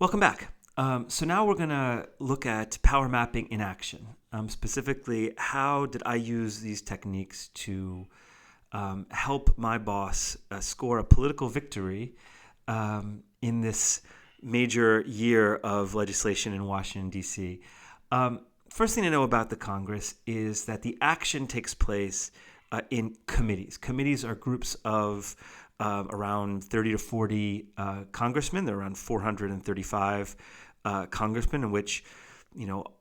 Welcome back. So now we're going to look at power mapping in action. Specifically, how did I use these techniques to help my boss score a political victory in this major year of legislation in Washington, D.C.? First thing to know about the Congress is that the action takes place in committees. Committees are groups of around 30 to 40 congressmen. There are around 435 congressmen, in which,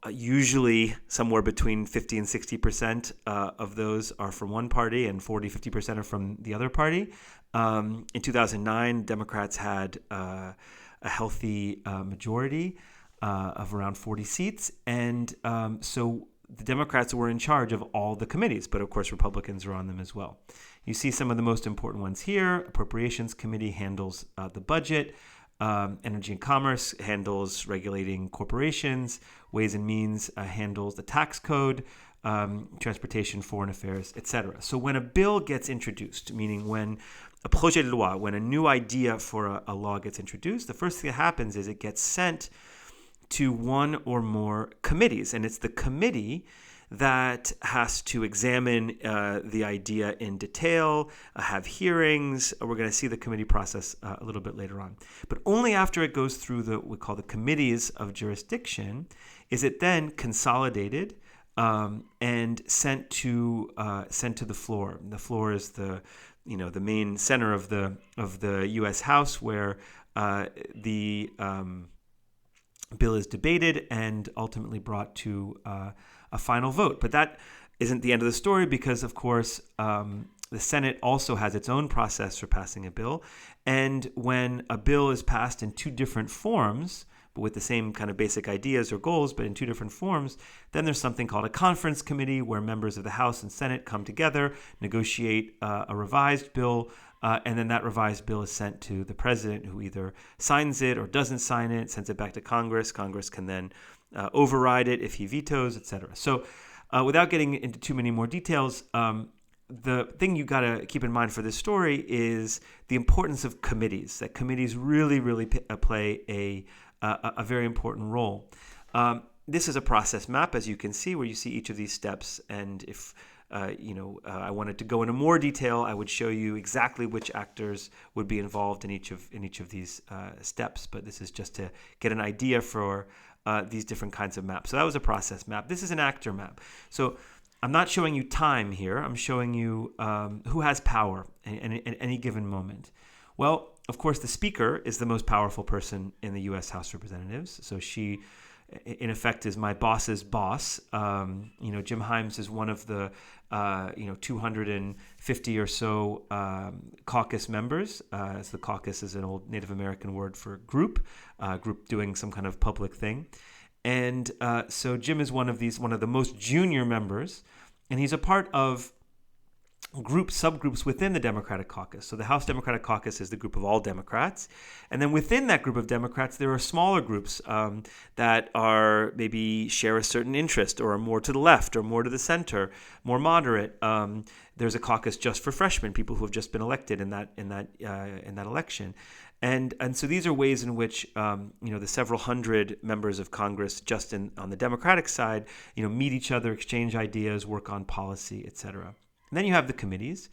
usually somewhere between 50 and 60% of those are from one party and 50% are from the other party. In 2009, Democrats had a healthy majority of around 40 seats. And so the Democrats were in charge of all the committees, but of course Republicans are on them as well. You see some of the most important ones here. Appropriations Committee handles the budget. Energy and Commerce handles regulating corporations. Ways and Means handles the tax code. Transportation, Foreign Affairs, etc. So when a bill gets introduced, meaning when a projet de loi, when a new idea for a law gets introduced, the first thing that happens is it gets sent to one or more committees. And it's the committee that has to examine the idea in detail, have hearings. We're going to see the committee process a little bit later on. But only after it goes through what we call the committees of jurisdiction is it then consolidated and sent to the floor. The floor is the main center of the U.S. House, where the bill is debated and ultimately brought to a final vote. But that isn't the end of the story, because, of course, the Senate also has its own process for passing a bill. And when a bill is passed in two different forms, but with the same kind of basic ideas or goals, but in two different forms, then there's something called a conference committee, where members of the House and Senate come together, negotiate a revised bill, and then that revised bill is sent to the president, who either signs it or doesn't sign it, sends it back to Congress. Congress can then override it if he vetoes, etc. So without getting into too many more details, the thing you got to keep in mind for this story is the importance of committees, that committees really play a very important role. This is a process map, as you can see, where you see each of these steps. And if I wanted to go into more detail, I would show you exactly which actors would be involved in each of these steps. But this is just to get an idea for these different kinds of maps. So that was a process map. This is an actor map. So I'm not showing you time here. I'm showing you who has power at any given moment. Well, of course, the Speaker is the most powerful person in the U.S. House of Representatives. So she, in effect, is my boss's boss. Jim Himes is one of the 250 or so caucus members. So the caucus is an old Native American word for group doing some kind of public thing. And so Jim is one of the most junior members, and he's a part of subgroups within the Democratic caucus. So the House Democratic Caucus is the group of all Democrats. And then within that group of Democrats, there are smaller groups that are maybe share a certain interest, or are more to the left or more to the center, more moderate. There's a caucus just for freshmen, people who have just been elected in that election. And so these are ways in which the several hundred members of Congress just on the Democratic side meet each other, exchange ideas, work on policy, etc. And then you have the committees.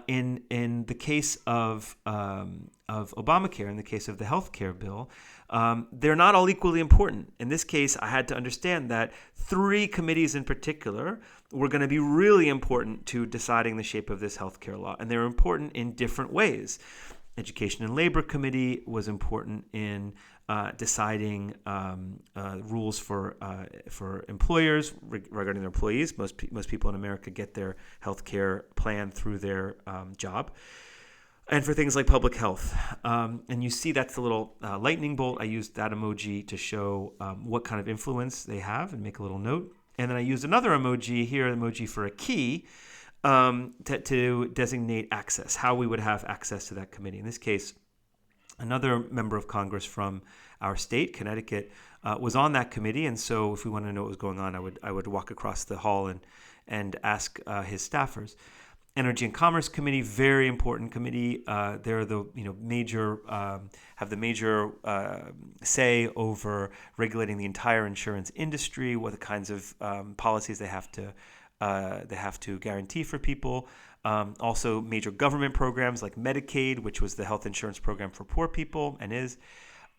In the case of Obamacare, in the case of the health care bill, they're not all equally important. In this case, I had to understand that 3 committees in particular were going to be really important to deciding the shape of this health care law. And they're important in different ways. Education and Labor Committee was important in deciding rules for employers regarding their employees. Most people in America get their health care plan through their job. And for things like public health. And you see that's the little lightning bolt. I used that emoji to show what kind of influence they have and make a little note. And then I used another emoji here, an emoji for a key, to designate access, how we would have access to that committee. In this case, another member of Congress from our state, Connecticut, was on that committee. And so if we wanted to know what was going on, I would walk across the hall and ask his staffers. Energy and Commerce Committee, very important committee. They're the major have the major say over regulating the entire insurance industry, what the kinds of policies they have to guarantee for people. Also, major government programs like Medicaid, which was the health insurance program for poor people and is.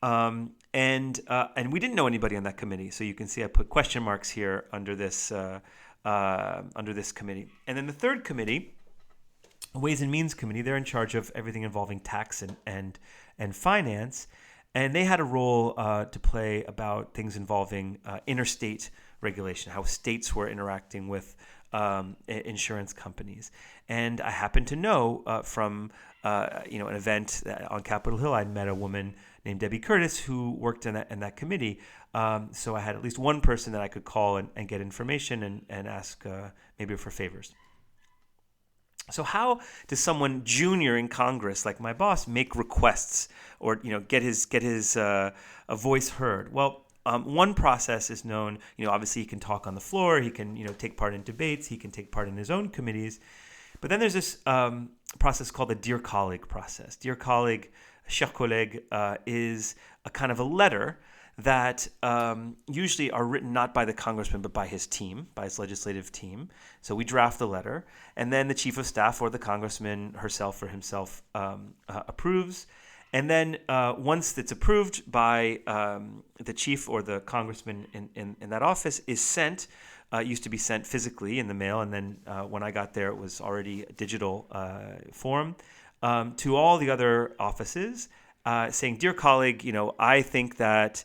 And we didn't know anybody on that committee, so you can see I put question marks here under this committee. And then the third committee, Ways and Means Committee, they're in charge of everything involving tax and finance, and they had a role to play about things involving interstate regulation, how states were interacting with insurance companies. And I happen to know from an event on Capitol Hill, I'd met a woman named Debbie Curtis who worked in that committee. So I had at least one person that I could call and get information and ask maybe for favors. So how does someone junior in Congress, like my boss, make requests or get his a voice heard? Well, one process is known. Obviously he can talk on the floor. He can take part in debates. He can take part in his own committees. But then there's this process called the Dear Colleague process. Dear Colleague, cher collègue, is a kind of a letter that usually are written not by the congressman but by his team, by his legislative team. So we draft the letter, and then the chief of staff or the congressman herself or himself approves. And then once it's approved by the chief or the congressman in that office, is sent. Used to be sent physically in the mail, and then when I got there, it was already a digital form to all the other offices, saying, "Dear colleague, I think that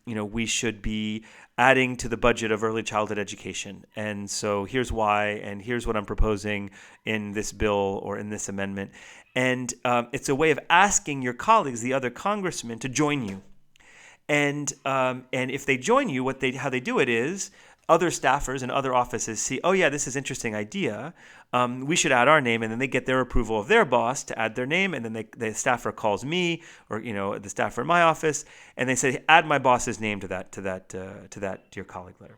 we should be adding to the budget of early childhood education, and so here's why, and here's what I'm proposing in this bill or in this amendment." And it's a way of asking your colleagues, the other congressmen, to join you. And if they join you, how they do it is, other staffers and other offices see, oh yeah, this is an interesting idea. We should add our name, and then they get their approval of their boss to add their name, and then the staffer calls me or the staffer in my office, and they say, add my boss's name to that Dear Colleague letter.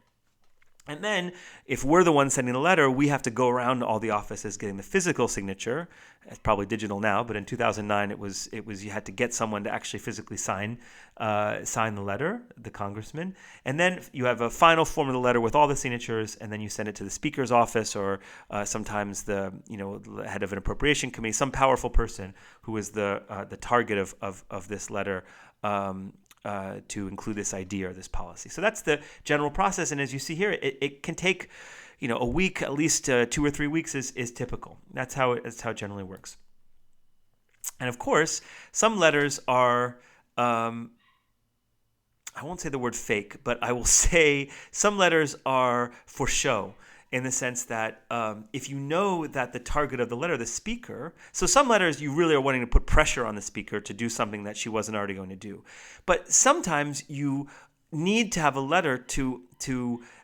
And then, if we're the ones sending the letter, we have to go around to all the offices getting the physical signature. It's probably digital now, but in 2009, it was you had to get someone to actually physically sign the letter, the congressman. And then you have a final form of the letter with all the signatures, and then you send it to the speaker's office or sometimes the head of an appropriation committee, some powerful person who is the target of this letter. To include this idea or this policy. So that's the general process. And as you see here, it can take, a week, at least 2 or 3 weeks is typical. That's how it generally works. And of course, some letters are, I won't say the word fake, but I will say some letters are for show. In the sense that if you know that the target of the letter, the speaker, so some letters you really are wanting to put pressure on the speaker to do something that she wasn't already going to do. But sometimes you need to have a letter to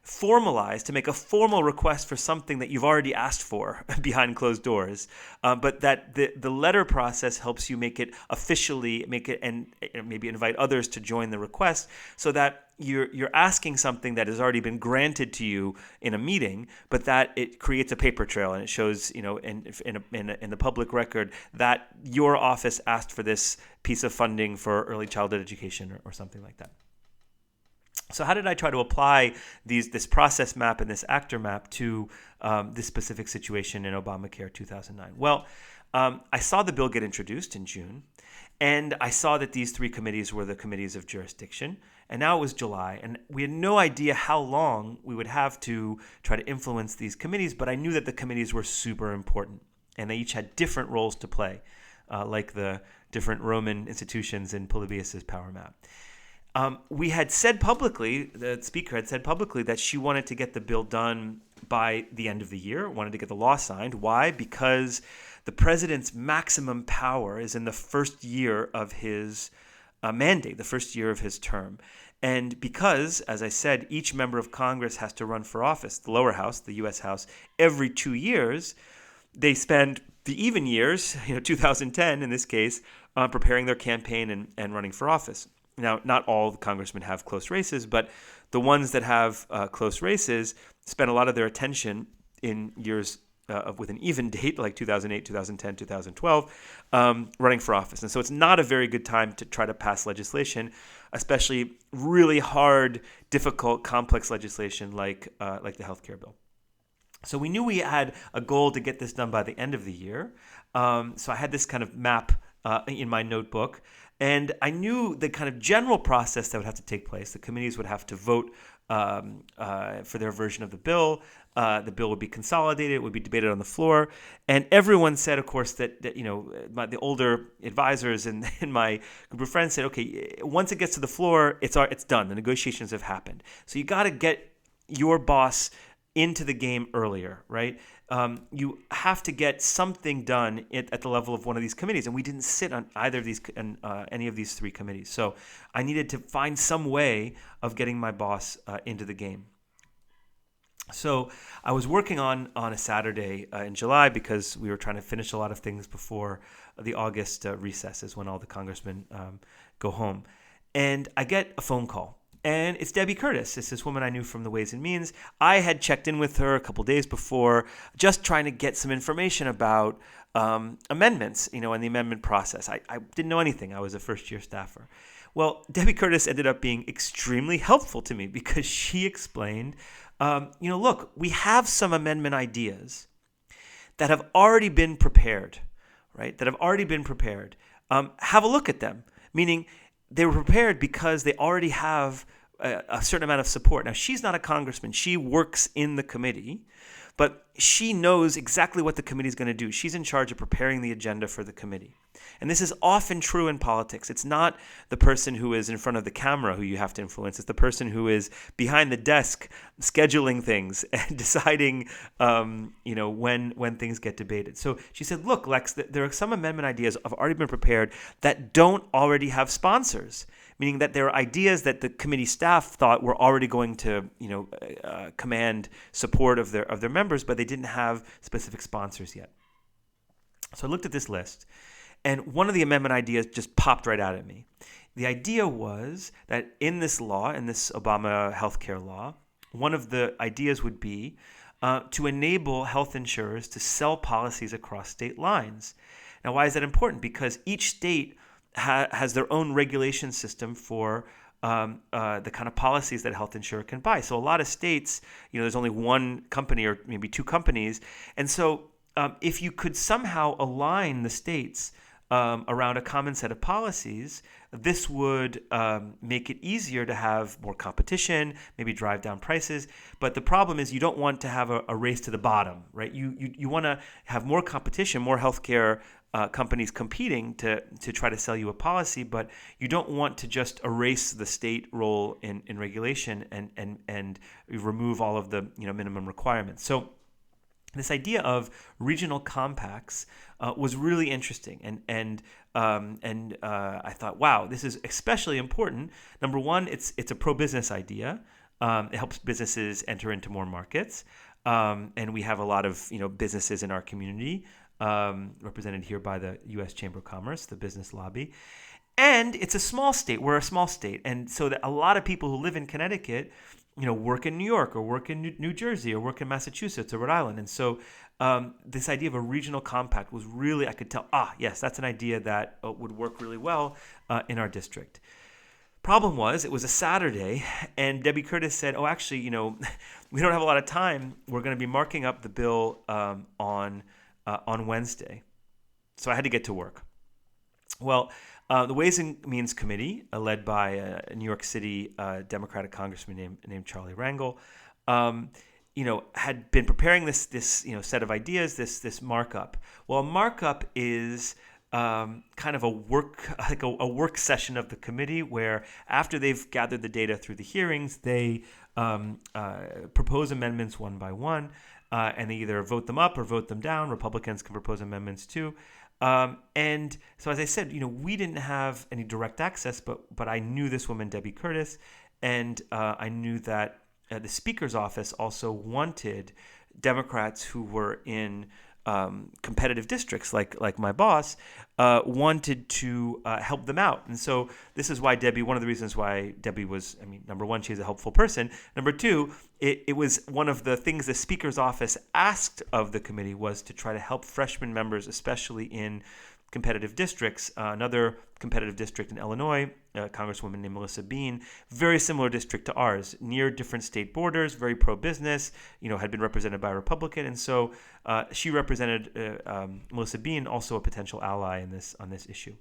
formalize, to make a formal request for something that you've already asked for behind closed doors. But that the letter process helps you make it officially, and maybe invite others to join the request, so that you're asking something that has already been granted to you in a meeting, but that it creates a paper trail and it shows, in the public record that your office asked for this piece of funding for early childhood education or something like that. So how did I try to apply this process map and this actor map to this specific situation in Obamacare 2009? Well, I saw the bill get introduced in June, and I saw that these 3 committees were the committees of jurisdiction, and now it was July, and we had no idea how long we would have to try to influence these committees, but I knew that the committees were super important, and they each had different roles to play, like the different Roman institutions in Polybius's power map. We had said publicly, the speaker had said publicly, that she wanted to get the bill done by the end of the year, wanted to get the law signed. Why? Because the president's maximum power is in the first year of his mandate, the first year of his term. And because, as I said, each member of Congress has to run for office, the lower house, the U.S. House, every 2 years, they spend the even years, 2010 in this case, preparing their campaign and running for office. Now, not all the congressmen have close races, but the ones that have close races spend a lot of their attention in years with an even date, like 2008, 2010, 2012, running for office. And so it's not a very good time to try to pass legislation, especially really hard, difficult, complex legislation like the healthcare bill. So we knew we had a goal to get this done by the end of the year. So I had this kind of map in my notebook, and I knew the kind of general process that would have to take place. The committees would have to vote for their version of the bill. The bill would be consolidated. It would be debated on the floor. And everyone said, of course, that the older advisors and my group of friends said, okay, once it gets to the floor, it's done. The negotiations have happened. So you got to get your boss into the game earlier, right? You have to get something done at the level of one of these committees, and we didn't sit on either of these, any of these three committees. So I needed to find some way of getting my boss into the game. So I was working on a Saturday in July because we were trying to finish a lot of things before the August recesses when all the congressmen go home, and I get a phone call. And it's Debbie Curtis. It's this woman I knew from the Ways and Means. I had checked in with her a couple days before, just trying to get some information about amendments, and the amendment process. I didn't know anything. I was a first-year staffer. Well, Debbie Curtis ended up being extremely helpful to me because she explained, look, we have some amendment ideas that have already been prepared, right? That have already been prepared. Have a look at them, meaning they were prepared because they already have a certain amount of support. Now, she's not a congressman. She works in the committee, but she knows exactly what the committee is going to do. She's in charge of preparing the agenda for the committee. And this is often true in politics. It's not the person who is in front of the camera who you have to influence. It's the person who is behind the desk scheduling things and deciding, when things get debated. So she said, look, Lex, there are some amendment ideas have already been prepared that don't already have sponsors, meaning that there are ideas that the committee staff thought were already going to, command support of their members, but they didn't have specific sponsors yet. So I looked at this list, and one of the amendment ideas just popped right out at me. The idea was that in this law, in this Obama healthcare law, one of the ideas would be to enable health insurers to sell policies across state lines. Now, why is that important? Because each state has their own regulation system for the kind of policies that a health insurer can buy. So a lot of states, there's only one company or maybe two companies. And so if you could somehow align the states around a common set of policies, this would make it easier to have more competition, maybe drive down prices. But the problem is you don't want to have a race to the bottom, right? You want to have more competition, more healthcare companies competing to try to sell you a policy, but you don't want to just erase the state role in regulation and remove all of the minimum requirements. So this idea of regional compacts was really interesting, and I thought, wow, this is especially important. Number one, it's a pro-business idea. It helps businesses enter into more markets, and we have a lot of businesses in our community represented here by the U.S. Chamber of Commerce, the business lobby. And it's a small state. We're a small state, and so that a lot of people who live in Connecticut work in New York or work in New Jersey or work in Massachusetts or Rhode Island. And so this idea of a regional compact was really, I could tell, yes, that's an idea that would work really well in our district. Problem was, it was a Saturday, and Debbie Curtis said, actually, we don't have a lot of time. We're going to be marking up the bill on Wednesday. So I had to get to work. Well, the Ways and Means Committee, led by a New York City Democratic congressman named Charlie Rangel, had been preparing this set of ideas, this markup. Well, a markup is kind of a work session of the committee where after they've gathered the data through the hearings, they propose amendments one by one, and they either vote them up or vote them down. Republicans can propose amendments too. And so, as I said, we didn't have any direct access, but I knew this woman, Debbie Curtis, and I knew that the Speaker's office also wanted Democrats who were in competitive districts like my boss wanted to help them out. And so this is why Debbie, one of the reasons why Debbie was, number one, she's a helpful person. Number two, it was one of the things the Speaker's office asked of the committee was to try to help freshman members, especially in competitive districts. Another competitive district in Illinois, a Congresswoman named Melissa Bean, very similar district to ours, near different state borders, very pro-business, had been represented by a Republican. And so she represented Melissa Bean, also a potential ally on this issue.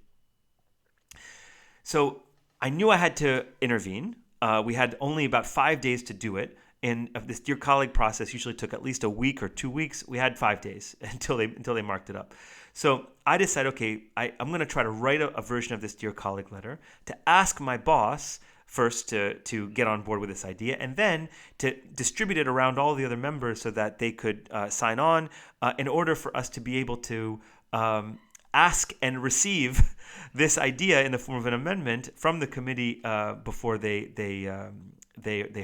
So I knew I had to intervene. We had only about 5 days to do it. And this Dear Colleague process usually took at least a week or 2 weeks. We had 5 days until they marked it up. So I decided, okay, I'm going to try to write a version of this Dear Colleague letter to ask my boss first to get on board with this idea, and then to distribute it around all the other members so that they could sign on in order for us to be able to ask and receive this idea in the form of an amendment from the committee before they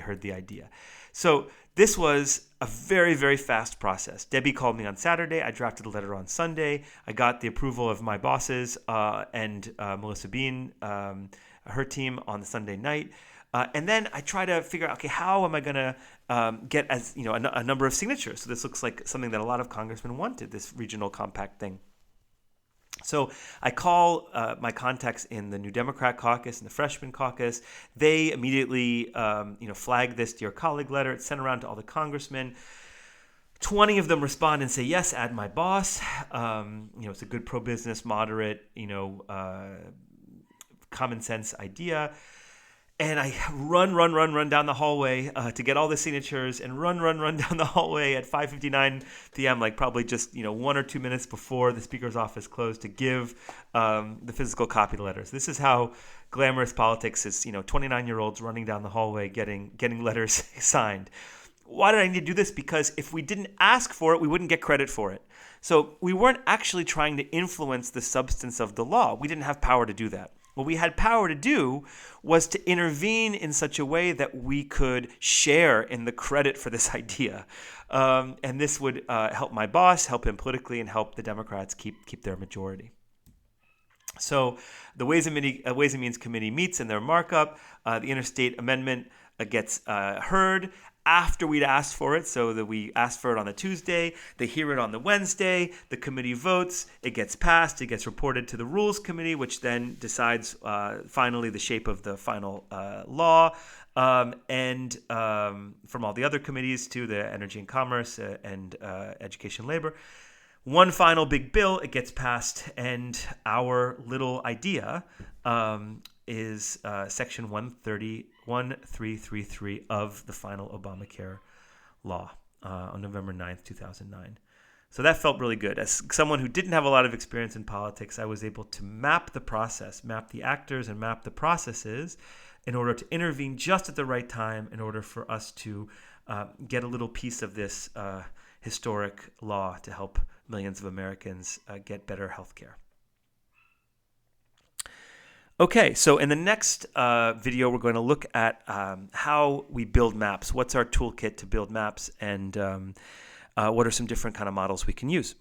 heard the idea. So this was a very, very fast process. Debbie called me on Saturday. I drafted a letter on Sunday. I got the approval of my bosses and Melissa Bean, her team, on the Sunday night. And then I try to figure out, okay, how am I going to get a number of signatures? So this looks like something that a lot of congressmen wanted, this regional compact thing. So I call my contacts in the New Democrat caucus and the Freshman caucus. They immediately, flag this Dear Colleague letter. It's sent around to all the congressmen. 20 of them respond and say, yes, add my boss. It's a good pro-business, moderate, common sense idea. And I run down the hallway to get all the signatures, and run down the hallway at 5:59 p.m., like probably just 1 or 2 minutes before the Speaker's office closed, to give the physical copy of the letters. This is how glamorous politics is. 29-year-olds running down the hallway getting letters signed. Why did I need to do this? Because if we didn't ask for it, we wouldn't get credit for it. So we weren't actually trying to influence the substance of the law. We didn't have power to do that. What we had power to do was to intervene in such a way that we could share in the credit for this idea. And this would help my boss, help him politically, and help the Democrats keep their majority. So the Ways and Means Committee meets in their markup. The interstate amendment gets heard after we'd asked for it, so that we asked for it on the Tuesday. They hear it on the Wednesday. The committee votes. It gets passed. It gets reported to the Rules Committee, which then decides finally the shape of the final law. And from all the other committees too, the Energy and Commerce and Education and Labor. One final big bill. It gets passed, and our little idea is Section 1333 of the final Obamacare law on November 9th, 2009. So that felt really good. As someone who didn't have a lot of experience in politics, I was able to map the process, map the actors, and map the processes in order to intervene just at the right time in order for us to get a little piece of this historic law to help millions of Americans get better health care. Okay, so in the next video, we're going to look at how we build maps. What's our toolkit to build maps, and what are some different kind of models we can use?